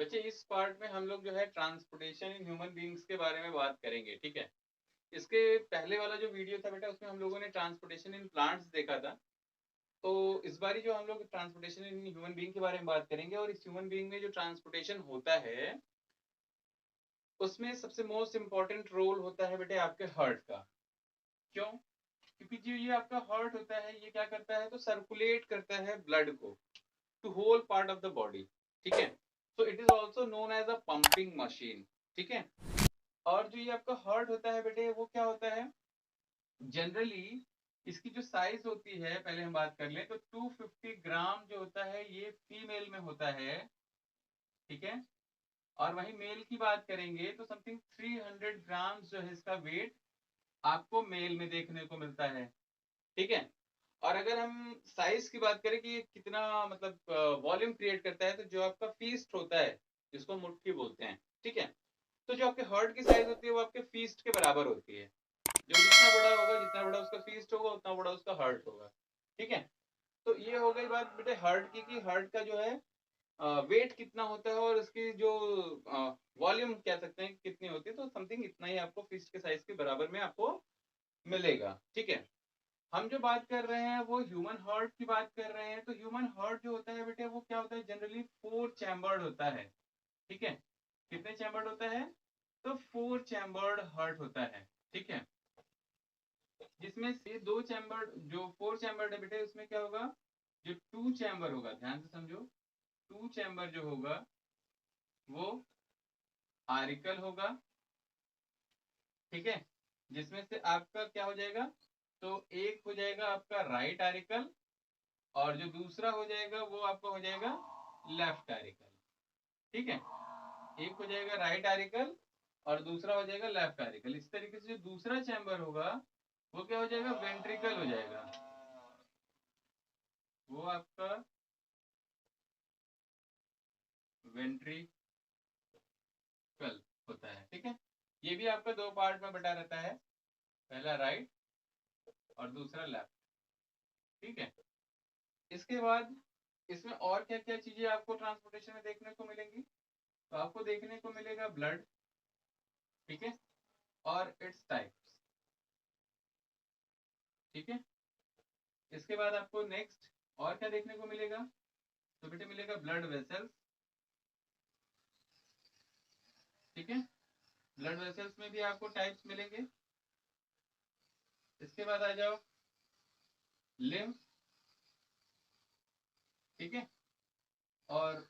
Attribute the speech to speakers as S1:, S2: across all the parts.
S1: बच्चे इस पार्ट में हम लोग जो है ट्रांसपोर्टेशन इन ह्यूमन बींग्स के बारे में बात करेंगे, ठीक है। इसके पहले वाला जो वीडियो था बेटा उसमें हम लोगों ने ट्रांसपोर्टेशन इन प्लांट्स देखा था। तो इस बारी जो हम लोग ट्रांसपोर्टेशन इन ह्यूमन बींग के बारे में बात करेंगे, और इस ह्यूमन बींग में जो ट्रांसपोर्टेशन होता है उसमें सबसे मोस्ट इंपॉर्टेंट रोल होता है बेटे आपके हार्ट का। क्यों? क्योंकि जो ये आपका हार्ट होता है ये क्या करता है, तो सर्कुलेट करता है ब्लड को to whole part of the body, ठीक है। So it is also known as a pumping machine, ठीक है। और जो ये आपका हार्ट होता है बेटे वो क्या होता है, जनरली इसकी जो साइज होती है पहले हम बात कर लें तो 250 ग्राम जो होता है ये फीमेल में होता है, ठीक है। और वहीं मेल की बात करेंगे तो समथिंग 300 ग्राम जो है इसका वेट आपको मेल में देखने को मिलता है, ठीक है। और अगर हम साइज की बात करें कि ये कितना मतलब वॉल्यूम क्रिएट करता है, तो जो आपका फीस्ट होता है जिसको मुट्ठी बोलते हैं, ठीक है। तो जो आपके हार्ट की साइज होती है वो आपके फीस्ट के बराबर होती है। जो जितना बड़ा होगा, जितना बड़ा उसका फीस्ट होगा उतना बड़ा उसका हार्ट होगा, ठीक है। तो ये हो गई बात बेटे हार्ट की, कि हार्ट का जो है वेट कितना होता है और उसकी जो वॉल्यूम कह सकते हैं कितनी होती है, तो समथिंग इतना ही आपको फिस्ट के साइज के बराबर में आपको मिलेगा, ठीक है। हम जो बात कर रहे हैं वो ह्यूमन हार्ट की बात कर रहे हैं। तो ह्यूमन हार्ट जो होता है बेटे वो क्या होता है, जनरली 4 चैम्बर्ड होता है, ठीक है। कितने चैम्बर्ड होता है, तो 4 चैम्बर्ड हार्ट होता है, ठीक है। जिसमें से 2 चैम्बर्ड, जो 4 चैम्बर्ड है बेटे उसमें क्या होगा, जो 2 चैम्बर होगा, ध्यान से समझो, 2 चैम्बर जो होगा वो आरिकल होगा, ठीक है। जिसमें से आपका क्या हो जाएगा, तो एक हो जाएगा आपका राइट आरिकल, और जो दूसरा हो जाएगा वो आपका हो जाएगा लेफ्ट आरिकल, ठीक है। एक हो जाएगा राइट आरिकल और दूसरा हो जाएगा लेफ्ट आरिकल। इस तरीके से जो दूसरा चैम्बर होगा वो क्या हो जाएगा, वेंट्रिकल हो जाएगा। वो आपका वेंट्रिकल होता है, ठीक है। ये भी आपका 2 पार्ट में बटा रहता है, पहला राइट और दूसरा लेफ्ट, ठीक है। इसके बाद इसमें और क्या क्या चीजें आपको ट्रांसपोर्टेशन में देखने को मिलेंगी, तो आपको देखने को मिलेगा ब्लड, ठीक है, और इट्स टाइप्स, ठीक है। इसके बाद आपको नेक्स्ट और क्या देखने को मिलेगा, तो बेटे मिलेगा ब्लड वेसल्स, ठीक है। ब्लड वेसल्स में भी आपको टाइप्स मिलेंगे। इसके बाद आ जाओ लिम्फ, ठीक है, और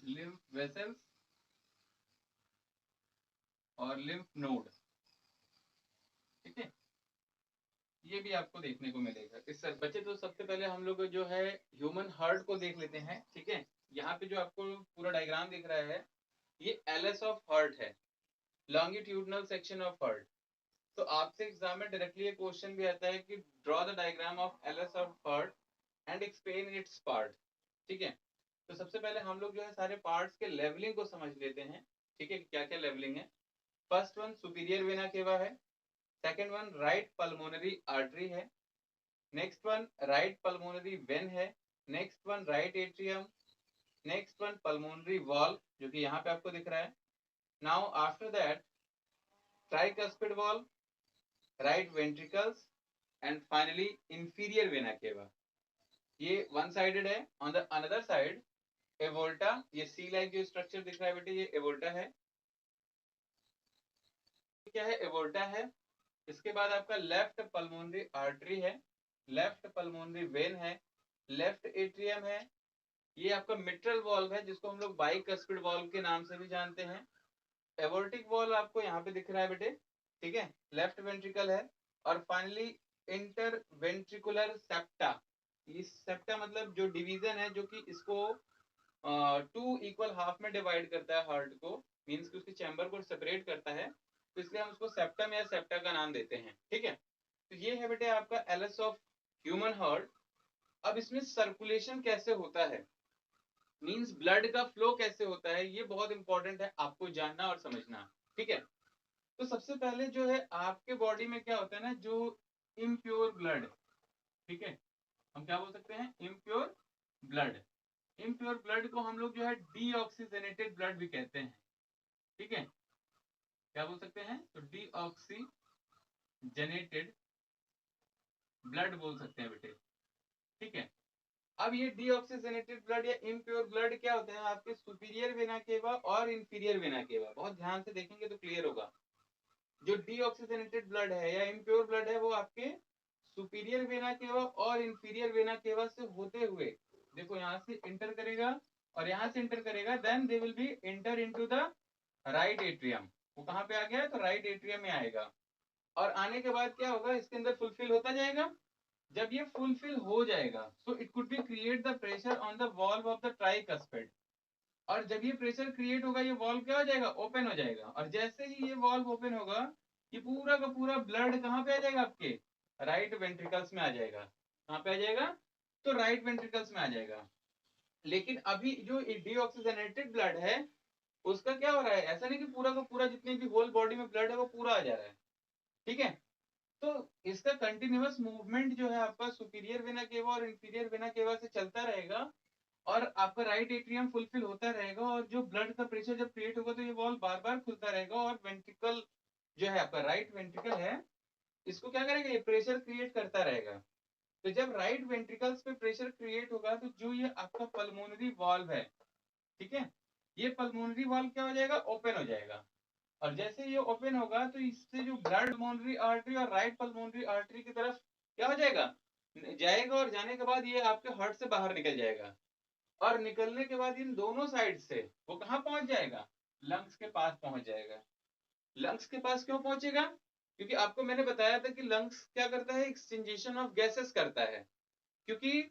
S1: लिम्फ वेसल्स और लिम्फ नोड, ठीक है। ये भी आपको देखने को मिलेगा। इस बच्चे तो सबसे पहले हम लोग जो है ह्यूमन हार्ट को देख लेते हैं, ठीक है। यहाँ पे जो आपको पूरा डायग्राम दिख रहा है ये एलएस ऑफ हार्ट है, लॉन्गिट्यूडनल सेक्शन ऑफ हार्ट। तो आपसे एग्जाम में डायरेक्टली ये क्वेश्चन भी आता है कि draw the diagram of LS of heart and explain it's part, ठीक है। तो सबसे पहले हम लोग जो है सारे पार्ट्स के लेवलिंग को समझ लेते हैं, ठीक है, क्या क्या लेवलिंग है। First one superior vena cava है, second one right pulmonary artery है, next one right pulmonary vein है, next one right atrium, next one pulmonary valve जो कि यहाँ पे आपको दिख रहा है। Now after that tricuspid valve, right ventricles and finally inferior vena cava. ये वन साइडेड है। ऑन द अनदर साइड एवोल्टा, ये सी लाइक जो स्ट्रक्चर दिख रहा है बेटे ये एवोल्टा है, क्या है, एवोल्टा है। इसके बाद आपका लेफ्ट पल्मोनरी आर्टरी है, लेफ्ट पल्मोनरी वेन है, लेफ्ट एट्रियम है। ये आपका मिट्रल वॉल्व है जिसको हम लोग बाइकस्पिड वॉल्व के नाम से भी जानते हैं। एवोल्टिक वॉल्व आपको यहाँ पे दिख रहा है बेटे, ठीक है, लेफ्ट वेंट्रिकल है। और फाइनली इंटर वेंट्रिकुलर सेप्टा, इस सेप्टा मतलब जो डिवीजन है जो कि इसको 2 इक्वल हाफ में डिवाइड करता है हार्ट को, मीन्स कि उसके चैम्बर को सेपरेट करता है, तो इसलिए हम उसको सेप्टम या सेप्टा का नाम देते हैं, ठीक है। तो ये है बेटे आपका एलएस ऑफ ह्यूमन हार्ट। अब इसमें सर्कुलेशन कैसे होता है, मीन्स ब्लड का फ्लो कैसे होता है, ये बहुत इंपॉर्टेंट है आपको जानना और समझना, ठीक है। तो सबसे पहले जो है आपके बॉडी में क्या होता है ना, जो इम्प्योर ब्लड, ठीक है, हम क्या बोल सकते हैं, इम्प्योर ब्लड, इम्प्योर ब्लड को हम लोग जो है डीऑक्सीजनेटेड ब्लड भी कहते हैं, ठीक है, क्या बोल सकते हैं, तो डीऑक्सीजनेटेड ब्लड बोल सकते हैं बेटे, ठीक है। अब ये डीऑक्सीजनेटेड ब्लड या इम्प्योर ब्लड क्या होता है, आपके सुपीरियर वेना केवा और इंफीरियर वेना केवा, बहुत ध्यान से देखेंगे तो क्लियर होगा। जो डीऑक्सीजनेटेड ब्लड है या इम्प्योर ब्लड है वो आपके सुपीरियर वेना केवा और इंफीरियर वेना केवा से होते हुए, देखो यहाँ से इंटर करेगा और यहाँ से इंटर करेगा, then they will be enter into the right atrium. वो कहाँ पे आ गया, तो राइट एट्रियम में आएगा। और आने के बाद क्या होगा, इसके अंदर फुलफिल होता जाएगा। जब ये फुलफिल हो जाएगा, सो it could be create the pressure on the valve of the tricuspid. और जब ये प्रेशर क्रिएट होगा, ये वॉल्व क्या हो जाएगा, ओपन हो जाएगा। और जैसे ही ये वॉल्व ओपन होगा, ये पूरा का पूरा ब्लड कहाँ पे आ जाएगा, आपके राइट वेंट्रिकल्स में आ जाएगा। कहाँ पे आ जाएगा, तो राइट वेंट्रिकल्स में आ जाएगा। लेकिन अभी जो डीऑक्सीजनेटेड ब्लड है उसका क्या हो रहा है, ऐसा नहीं कि पूरा का पूरा जितने भी होल बॉडी में ब्लड है वो पूरा आ जा रहा है, ठीक है। तो इसका कंटिन्यूअस मूवमेंट जो है आपका सुपीरियर वेना केवा और इंफीरियर वेना केवा से चलता रहेगा, और आपका राइट एट्रियम फुलफिल होता रहेगा। और जो ब्लड का प्रेशर जब क्रिएट होगा तो ये वॉल्व बार बार खुलता रहेगा, और वेंट्रिकल जो है आपका राइट वेंट्रिकल है, इसको क्या करेगा, ये प्रेशर क्रिएट करता रहेगा। तो जब राइट वेंट्रिकल्स पे प्रेशर क्रिएट होगा, तो जो ये आपका पल्मोनरी वॉल्व है, ठीक है, ये पल्मोनरी वॉल्व क्या हो जाएगा, ओपन हो जाएगा। और जैसे ये ओपन होगा तो इससे जो ब्लड पल्मोनरी आर्टरी और राइट पल्मोनरी आर्टरी की तरफ क्या हो जाएगा, जाएगा। और जाने के बाद ये आपके हार्ट से बाहर निकल जाएगा। और निकलने के बाद इन दोनों साइड से वो कहाँ पहुंच जाएगा, लंग्स के पास पहुंच जाएगा। लंग्स के पास क्यों पहुंचेगा, क्योंकि आपको मैंने बताया था कि लंग्स क्या करता है, एक्सचेंजेशन ऑफ गैसेस करता है। क्योंकि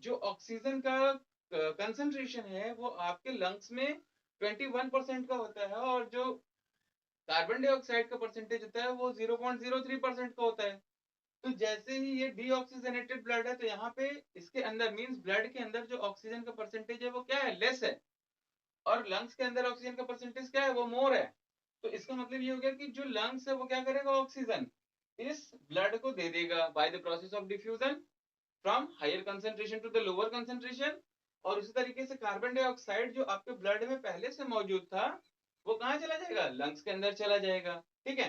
S1: जो ऑक्सीजन का कंसंट्रेशन है वो आपके लंग्स में 21% का होता है, और जो कार्बन डाइऑक्साइड का परसेंटेज होता है वो 0.03% का होता है। तो जैसे ही ये डीऑक्सीजनेटेड ब्लड है, तो यहाँ पे इसके अंदर मींस ब्लड के अंदर जो ऑक्सीजन का परसेंटेज है वो क्या है, लेस है। और लंग्स के अंदर ऑक्सीजन का परसेंटेज क्या है, वो मोर है। तो इसका मतलब ये हो गया कि जो लंग्स है वो क्या करेगा, ऑक्सीजन इस ब्लड को दे देगा by the process of diffusion from higher concentration to the lower concentration. और उसी तरीके से कार्बन डाइऑक्साइड जो आपके ब्लड में पहले से मौजूद था वो कहाँ चला जाएगा, लंग्स के अंदर चला जाएगा, ठीक है।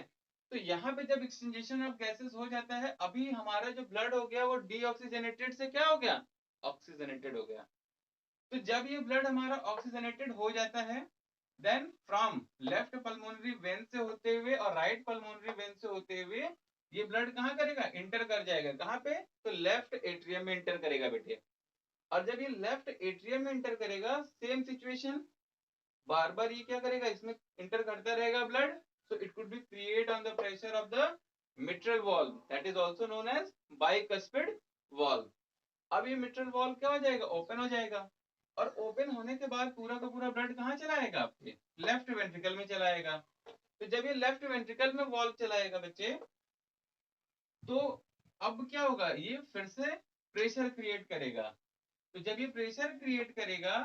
S1: तो यहाँ पे जब एक्सचेंजेशन ऑफ गैसेस हो जाता है, अभी हमारा जो ब्लड हो गया वो डीऑक्सीजनेटेड से क्या हो गया, ऑक्सीजनेटेड हो गया। तो जब ये ब्लड हमारा ऑक्सीजनेटेड हो जाता है, then from left pulmonary vein से होते हुए और राइट पल्मोनरी वेन से होते हुए ये ब्लड कहाँ करेगा, इंटर कर जाएगा। कहाँ पे, तो लेफ्ट एट्रियम में इंटर करेगा बेटे। और जब ये लेफ्ट एट्रियम में इंटर करेगा, सेम सिचुएशन, बार बार ये क्या करेगा, इसमें इंटर करता रहेगा blood. So it could be create on the pressure of the mitral valve, that is also known as bicuspid valve. अब ये मिट्रल वॉल्व क्या हो जाएगा, ओपन हो जाएगा। और ओपन होने के बाद पूरा का पूरा ब्लड कहाँ चलाएगा, आपके लेफ्ट वेंट्रिकल में चलाएगा। तो जब ये लेफ्ट वेंट्रिकल में वॉल्व चलाएगा बच्चे, तो अब क्या होगा, ये फिर से प्रेशर क्रिएट करेगा। तो जब ये प्रेशर क्रिएट करेगा,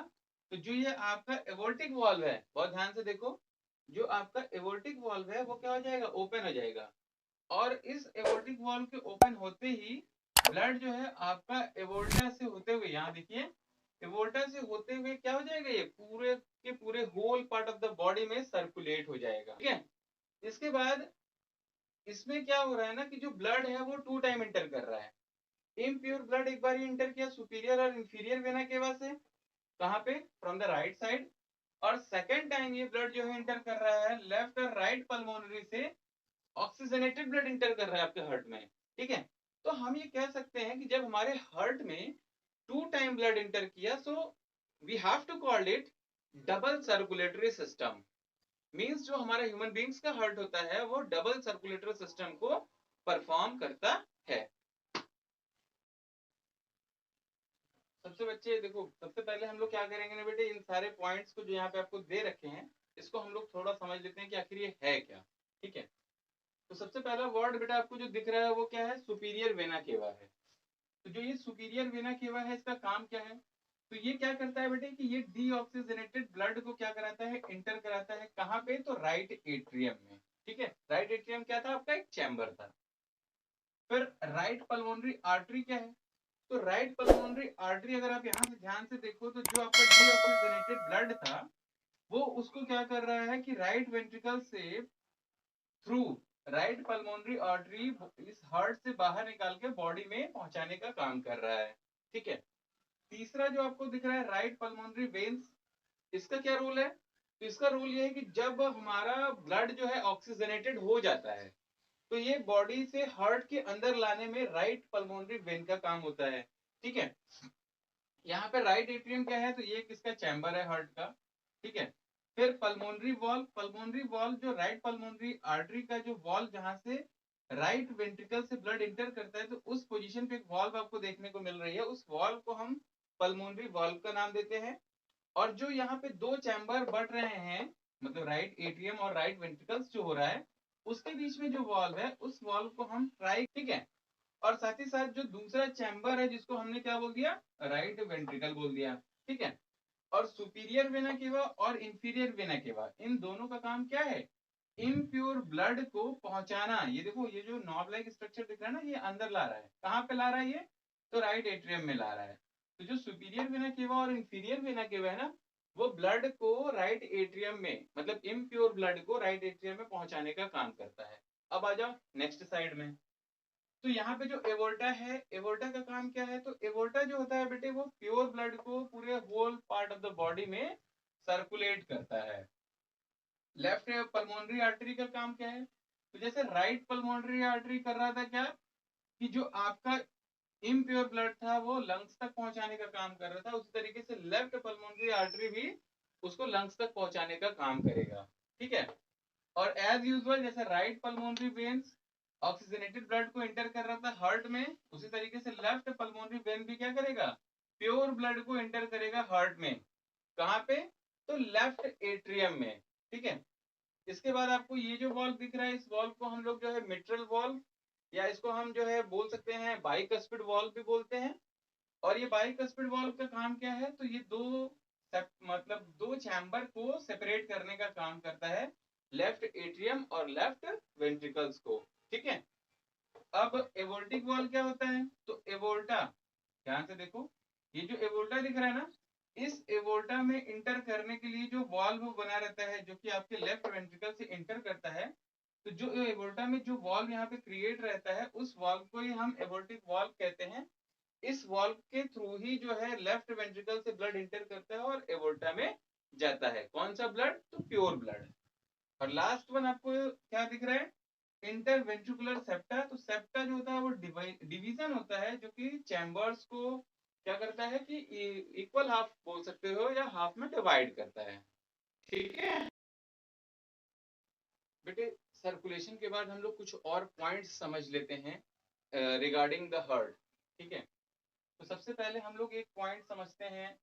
S1: तो जो ये आपका एवोल्टिक वॉल्व है, बहुत ध्यान से देखो, जो आपका एवोल्टिक वॉल्व है वो क्या हो जाएगा, ओपन हो जाएगा। और इस एवोल्टिक वॉल्व के ओपन होते ही ब्लड जो है आपका एवोल्टा से होते हुए, यहाँ देखिए, एवोल्टा से होते हुए क्या हो जाएगा, ये पूरे के पूरे whole part of the body में सर्कुलेट हो जाएगा, ठीक है। इसके बाद इसमें क्या हो रहा है ना, कि जो ब्लड है वो 2 टाइम इंटर कर रहा है। इम्प्योर ब्लड एक बार इंटर किया सुपीरियर और इंफीरियर वेना केवा से, कहाँ पे, फ्रॉम द राइट साइड। और सेकेंड टाइम ये ब्लड जो है इंटर कर रहा है लेफ्ट और राइट पल्मोनरी से, ऑक्सीजनेटेड ब्लड इंटर कर रहा है आपके हार्ट में, ठीक है। तो हम ये कह सकते हैं कि जब हमारे हार्ट में 2 टाइम ब्लड इंटर किया, so we have to call it double circulatory system. Means जो हमारा ह्यूमन बींग्स का हार्ट होता है वो डबल सर्कुलेटरी सिस्टम को परफॉर्म करता है। सबसे बच्चे देखो, सबसे पहले हम लोग क्या करेंगे ना बेटे, इन सारे पॉइंट्स को जो यहाँ पे आपको दे रखे हैं, इसको हम लोग थोड़ा समझ लेते हैं कि आखिर ये है क्या, ठीक है। तो सबसे पहला वर्ड बेटा आपको जो दिख रहा है वो क्या है, सुपीरियर वेना केवा है। तो जो ये सुपीरियर वेना केवा है, इसका काम क्या है, तो ये क्या करता है बेटे, कि ये डीऑक्सीजनेटेड ब्लड को क्या कराता है, इंटर कराता है कहाँ पे, तो राइट एट्रियम में, ठीक है। राइट एट्रियम क्या था, आपका एक चैम्बर था। फिर राइट पल्मोनरी आर्टरी क्या है, तो राइट पल्मोनरी आर्टरी अगर आप यहाँ से ध्यान से देखो तो जो आपका डीऑक्सीजनेटेड ब्लड था वो उसको क्या कर रहा है कि राइट वेंट्रिकल से थ्रू राइट पल्मोनरी आर्टरी इस हार्ट से बाहर निकाल के बॉडी में पहुंचाने का काम कर रहा है। ठीक है। तीसरा जो आपको दिख रहा है राइट पल्मोनरी वेन्स, इसका क्या रोल है? तो इसका रोल ये है कि जब हमारा ब्लड जो है ऑक्सीजनेटेड हो जाता है तो ये बॉडी से हार्ट के अंदर लाने में राइट पल्मोनरी वेन का काम होता है। ठीक है। यहाँ पे राइट एट्रियम क्या है? तो ये किसका चैम्बर है? हार्ट का। ठीक है। फिर पल्मोनरी वॉल्व जो राइट पल्मोनरी आर्टरी का जो वॉल्व जहां से राइट वेंट्रिकल से ब्लड इंटर करता है तो उस पोजीशन पे एक वॉल्व आपको देखने को मिल रही है, उस वॉल्व को हम पल्मोनरी वॉल्व का नाम देते हैं। और जो यहाँ पे दो चैम्बर बढ़ रहे हैं, मतलब राइट एट्रियम और राइट वेंट्रिकल्स जो हो रहा है उसके बीच में जो वॉल्व है उस वॉल्व को हम ट्राई, ठीक है। और साथ ही साथ जो दूसरा चैम्बर है जिसको हमने क्या बोल दिया? राइट वेंट्रिकल बोल दिया। ठीक है। और सुपीरियर वेना केवा और इंफीरियर वेना केवा, इन दोनों का काम क्या है? इम्प्योर ब्लड को पहुंचाना। ये देखो, ये जो नॉब लाइक स्ट्रक्चर दिख रहा है ना, ये अंदर ला रहा है। कहाँ पे ला रहा है ये? तो राइट एट्रियम में ला रहा है। तो जो सुपीरियर वेना केवा और इंफीरियर वेना केवा है ना, वो ब्लड को राइट एट्रियम में, मतलब इम्प्योर ब्लड को राइट एट्रियम में पहुंचाने का काम करता है। अब आ जाओ नेक्स्ट साइड में। तो यहाँ पे जो एवोल्टा है, एवोल्टा का काम क्या है? तो एवोल्टा जो होता है बेटे, वो प्योर ब्लड को पूरे whole part of the body में सर्कुलेट करता है। लेफ्ट पल्मोनरी आर्टरी का काम क्या है? तो जैसे राइट पल्मोनरी आर्टरी कर रहा था क्या, कि जो आपका इम्प्योर ब्लड था वो लंग्स तक पहुंचाने का काम कर रहा था, उसी तरीके से लेफ्ट पल्मोनरी आर्टरी भी उसको लंग्स तक पहुंचाने का काम करेगा। ठीक है। और एज यूजुअल जैसे right pulmonary veins oxygenated blood को इंटर कर रहा था हार्ट में, उसी तरीके से लेफ्ट पल्मोनरी वेन भी क्या करेगा? प्योर ब्लड को इंटर करेगा हार्ट में। कहाँ पे? तो लेफ्ट एट्रियम में। ठीक है। इसके बाद आपको ये जो वॉल्व दिख रहा है, इस वॉल्व को हम लोग जो है मिट्रल वॉल्व, या इसको हम जो है बोल सकते हैं बाइकस्पिड वॉल्व भी बोलते हैं। और ये बाइकस्पिड वॉल्व का काम क्या है? तो ये मतलब दो चैम्बर को सेपरेट करने का काम करता है, लेफ्ट एट्रियम और लेफ्ट वेंट्रिकल्स को। ठीक है। अब एवोल्टिक वॉल्व क्या होता है? तो एवोल्टा, ध्यान से देखो, ये जो एवोल्टा दिख रहा है ना, इस एवोल्टा में इंटर करने के लिए जो वॉल्व बना रहता है जो कि आपके लेफ्ट वेंट्रिकल से इंटर करता है, तो जो एवोल्टा में जो वॉल्व यहाँ पे क्रिएट रहता है उस वॉल्व को ही हम एवोल्टिक वॉल्व कहते हैं। इस वॉल्व के थ्रू ही जो है लेफ्ट वेंट्रिकल से ब्लड इंटर करता है और एवोल्टा में जाता है। कौन सा ब्लड? तो प्योर ब्लड। और लास्ट वन आपको क्या दिख रहा है? Interventricular septa. तो सेप्टा जो होता है वो डिवीजन होता है जो कि चैम्बर्स को क्या करता है कि इक्वल हाफ बोल सकते हो या हाफ में डिवाइड करता है। ठीक है बेटे। सर्कुलेशन के बाद हम लोग कुछ और पॉइंट्स समझ लेते हैं रिगार्डिंग द हार्ट। ठीक है। तो सबसे पहले हम लोग एक पॉइंट समझते हैं,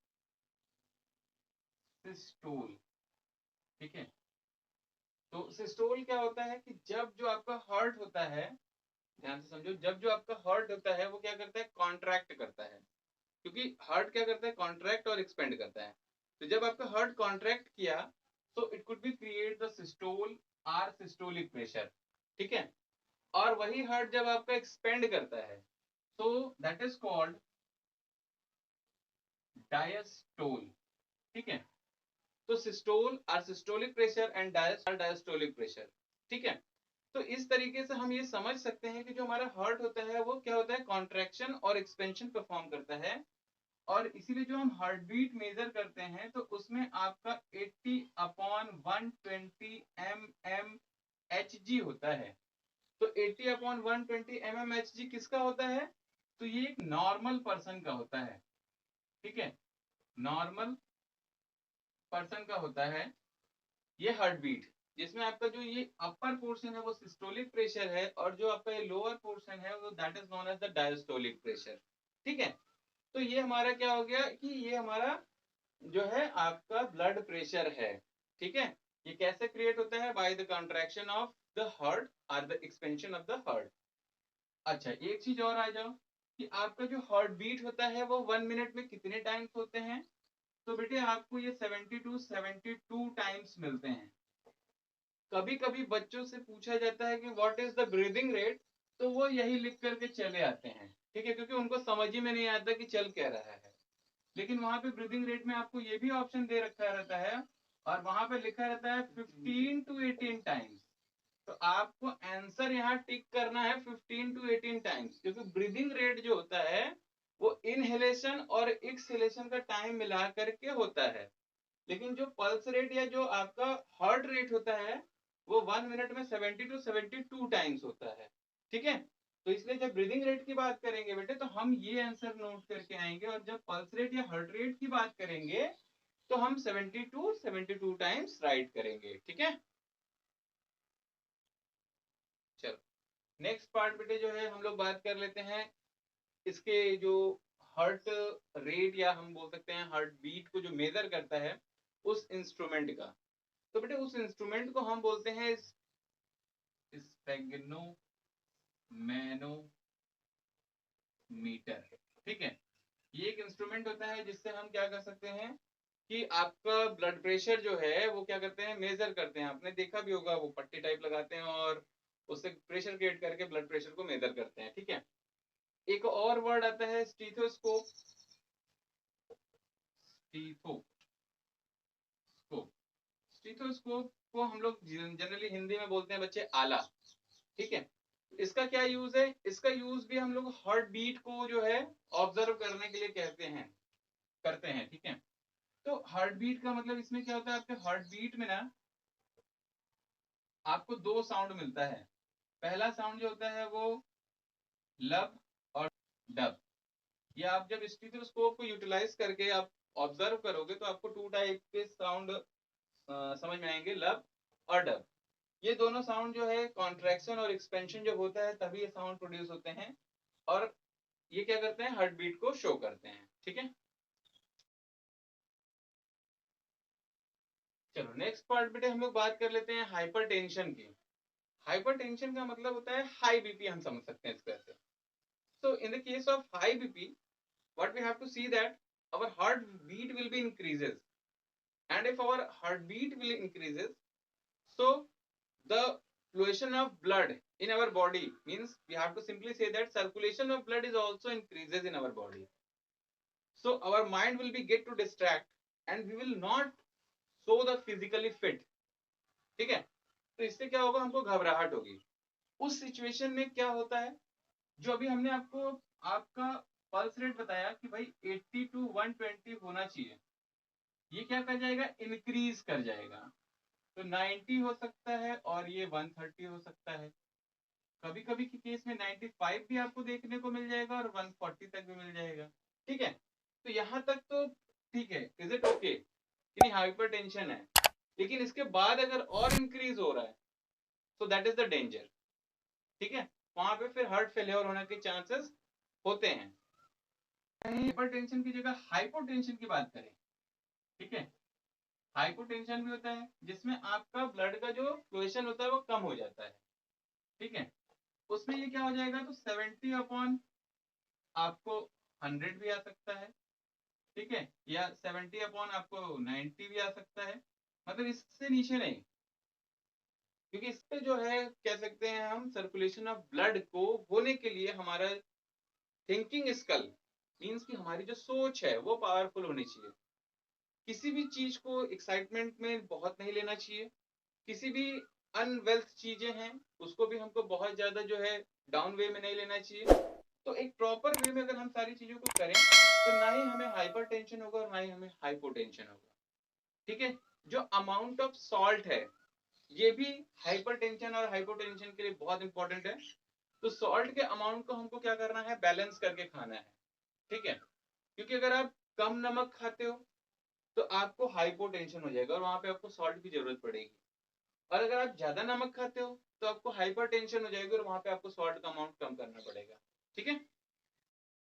S1: सिस्टोल। ठीक है। तो सिस्टोल क्या होता है कि जब जो आपका हार्ट होता है, ध्यान से समझो, जब जो आपका हार्ट होता है वो क्या करता है? कॉन्ट्रैक्ट करता है। क्योंकि हार्ट क्या करता है? कॉन्ट्रैक्ट और एक्सपेंड करता है। तो जब आपका हार्ट कॉन्ट्रैक्ट किया तो it could be create the systole or systolic pressure. ठीक है। और वही हार्ट जब आपका एक्सपेंड करता है तो दैट इज कॉल्ड डायस्टोल। ठीक है। तो systole or systolic pressure and diastolic pressure. ठीक है। तो इस तरीके से हम ये समझ सकते हैं कि जो हमारा हार्ट होता है वो क्या होता है? कॉन्ट्रैक्शन और एक्सपेंशन परफॉर्म करता है। और इसीलिए जो हम हार्ट बीट मेजर करते हैं तो उसमें आपका 80/120 mmHg होता है। तो 80/120 mmHg किसका होता है? तो ये एक नॉर्मल पर्सन का होता है। ठीक है। नॉर्मल पर्सन का होता है ये हार्ट बीट, जिसमें आपका जो ये अपर पोर्शन है वो सिस्टोलिक प्रेशर है और जो आपका ये लोअर पोर्शन है वो that is known as the diastolic pressure. ठीक है। तो ये हमारा क्या हो गया कि ये हमारा जो है आपका ब्लड प्रेशर है। ठीक है। ये कैसे क्रिएट होता है? By the contraction of the heart और the expansion of the heart. अच्छा, एक चीज और आ जाओ कि आपका जो हार्ट बीट होता है वो 1 मिनट में कितने टाइम्स होते हैं? तो बेटे आपको ये 72 टाइम्स मिलते हैं। कभी कभी बच्चों से पूछा जाता है कि what is the breathing rate, तो वो यही लिख करके चले आते हैं। ठीक है, क्योंकि उनको समझ ही में नहीं आता कि चल क्या रहा है। लेकिन वहां पे ब्रीदिंग रेट में आपको ये भी ऑप्शन दे रखा रहता है और वहां पे लिखा रहता है 15 to 18 टाइम्स। तो आपको आंसर यहाँ टिक करना है 15 to 18 टाइम्स, क्योंकि ब्रीदिंग रेट जो होता है वो इनहेलेशन और एक्सहेलेशन का टाइम मिला करके होता है। लेकिन जो पल्स रेट या जो आपका हार्ट रेट होता है वो 1 मिनट में 70 to 72 टाइम्स होता है। ठीक है, तो इसलिए जब ब्रीदिंग रेट की बात करेंगे बेटे तो हम ये आंसर नोट करके आएंगे, और जब पल्स रेट या हार्ट रेट की बात करेंगे तो हम 72 टाइम्स राइट करेंगे। ठीक है, चलो नेक्स्ट पार्ट बेटे जो है हम लोग बात कर लेते हैं इसके जो हार्ट रेट या हम बोल सकते हैं हार्ट बीट को जो मेजर करता है उस इंस्ट्रूमेंट का। तो बेटे उस इंस्ट्रूमेंट को हम बोलते हैं स्पेग्नो मैनोमीटर। ठीक है, ये एक इंस्ट्रूमेंट होता है जिससे हम क्या कर सकते हैं कि आपका ब्लड प्रेशर जो है वो क्या करते हैं, मेजर करते हैं। आपने देखा भी होगा, वो पट्टी टाइप लगाते हैं और उससे प्रेशर क्रिएट करके ब्लड प्रेशर को मेजर करते हैं। ठीक है, एक और वर्ड आता है स्टीथोस्कोप। स्टीथोस्कोप को हम लोग जनरली हिंदी में बोलते हैं बच्चे आला। ठीक है, इसका क्या यूज है, इसका यूज भी हम लोग हार्ट बीट को जो है ऑब्जर्व करने के लिए करते हैं। ठीक है, तो हार्ट बीट का मतलब इसमें क्या होता है, आपके हार्ट बीट में ना आपको दो साउंड मिलता है। पहला साउंड जो होता है वो लब और डब। या आप जब स्टीथोस्कोप को यूटिलाइज करके आप ऑब्जर्व करोगे तो आपको टू टाइप के साउंड समझ में आएंगे, लब और डब। ये दोनों साउंड जो है कॉन्ट्रैक्शन और एक्सपेंशन जब होता है तभी ये साउंड प्रोड्यूस होते हैं, और ये क्या करते हैं, हार्ट बीट को शो करते हैं। ठीक है, चलो नेक्स्ट पार्ट बेटे हम लोग बात कर लेते हैं हाइपरटेंशन की। हाइपरटेंशन का मतलब होता है हाई बीपी, हम समझ सकते हैं इसको ऐसे। So in the case of high BP what we have to see that our heartbeat will be increases, and if our heartbeat will increases, so the fluation of blood in our body, means we have to simply say that circulation of blood is also increases in our body, so our mind will be get to distract and we will not show the physically fit. ठीक है, तो इससे क्या होगा, हमको घबराहट होगी। उस सिचुएशन में क्या होता है, जो अभी हमने आपको आपका पल्स रेट बताया कि भाई 80 to 120 होना चाहिए, ये क्या कर जाएगा, इंक्रीज कर जाएगा। तो 90 हो सकता है और ये 130 हो सकता है। कभी कभी के केस में 95 भी आपको देखने को मिल जाएगा और 140 तक भी मिल जाएगा। ठीक है, तो यहाँ तक तो ठीक है, इज इट ओके कि नहीं, हाइपरटेंशन है। लेकिन इसके बाद अगर और इंक्रीज हो रहा है तो दैट इज द डेंजर। ठीक है, वहां पे फिर हार्ट फेलियर होने के चांसेस होते हैं। हाइपरटेंशन की जगह हाइपोटेंशन की बात करें, ठीक है, हाइपोटेंशन भी होता है जिसमें आपका ब्लड का जो फ्लोएशन होता है वो कम हो जाता है। ठीक है, उसमें ये क्या हो जाएगा, तो 70 अपॉन आपको 100 भी आ सकता है। ठीक है, या 70 अपॉन आपको 90 भी आ सकता है, मतलब इससे नीचे नहीं। क्योंकि इस पे जो है कह सकते हैं हम, सर्कुलेशन ऑफ ब्लड को होने के लिए हमारा थिंकिंग स्कल, मीन्स कि हमारी जो सोच है वो पावरफुल होनी चाहिए। किसी भी चीज को एक्साइटमेंट में बहुत नहीं लेना चाहिए। किसी भी अनवेल्थ चीजें हैं उसको भी हमको बहुत ज्यादा जो है डाउन वे में नहीं लेना चाहिए। तो एक प्रॉपर वे में अगर हम सारी चीजों को करें तो ना ही हमें हाइपर टेंशन होगा और ना ही हमें हाइपोटेंशन होगा। ठीक है, जो अमाउंट ऑफ सॉल्ट है ये भी हाइपर टेंशन और हाइपोटेंशन के लिए बहुत इंपॉर्टेंट है। तो सॉल्ट के अमाउंट को हमको क्या करना है, बैलेंस करके खाना है। ठीक है, क्योंकि अगर आप कम नमक खाते हो तो आपको हाइपोटेंशन हो जाएगा और वहां पे आपको सॉल्ट की जरूरत पड़ेगी। और अगर आप ज्यादा नमक खाते हो तो आपको हाइपरटेंशन हो जाएगी और वहां पे आपको सॉल्ट का अमाउंट कम करना पड़ेगा। ठीक है,